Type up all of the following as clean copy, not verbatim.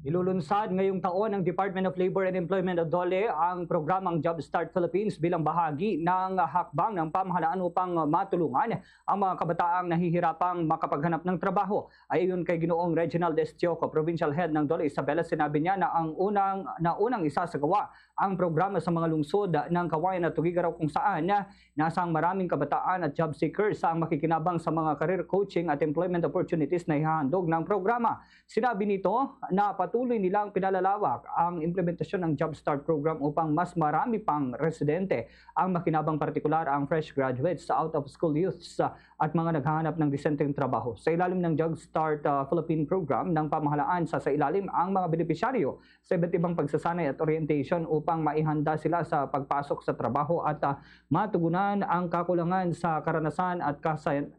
Ilulunsad ngayong taon ng Department of Labor and Employment o DOLE ang programang Jumpstart Philippines bilang bahagi ng hakbang ng pamahalaan upang matulungan ang mga kabataang nahihirapang makapaghanap ng trabaho. Ayon kay Ginoong Reginald Estioco, Provincial Head ng DOLE Isabela, sinabi niya na ang unang isasagawa ang programa sa mga lungsod ng Kawayan at Tuguegarao kung saan nasang maraming kabataan at job seekers ang makikinabang sa mga career coaching at employment opportunities na ihahandog ng programa. Sinabi nito na patuloy nilang pinalalawak ang implementasyon ng Jumpstart program upang mas marami pang residente ang makinabang, partikular ang fresh graduates, out-of-school youths at mga naghahanap ng disenteng trabaho. Sa ilalim ng Jumpstart Philippine program ng pamahalaan, sa ilalim ang mga benepisyaryo sa iba't ibang pagsasanay at orientation upang maihanda sila sa pagpasok sa trabaho at matugunan ang kakulangan sa karanasan at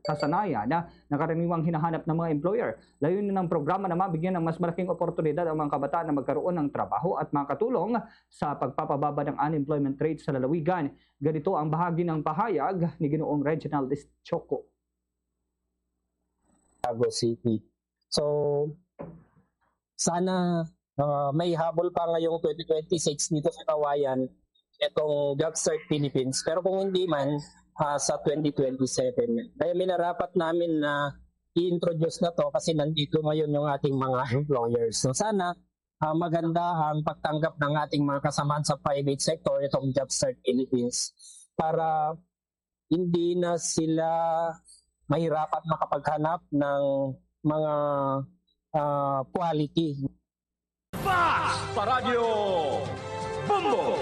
kasanayan na karaniwang hinahanap ng mga employer. Layunin ng programa na mabigyan ng mas malaking oportunidad ang mga kabataan na magkaroon ng trabaho at makatulong sa pagpapababa ng unemployment rate sa lalawigan. Ganito ang bahagi ng pahayag ni Ginoong Reginald Estioco. Bago City. So, sana may habol pa ngayong 2026 dito sa Kawayan itong Jumpstart Philippines. Pero kung hindi man, sa 2027. Kaya minarapat namin na i-introduce na to kasi nandito ngayon yung ating mga employers. So sana maganda ang pagtanggap ng ating mga kasamahan sa private sector itong Jumpstart Philippines para hindi na sila mahirapat makapaghanap ng mga quality. Fast! Paradyo! Bumbo!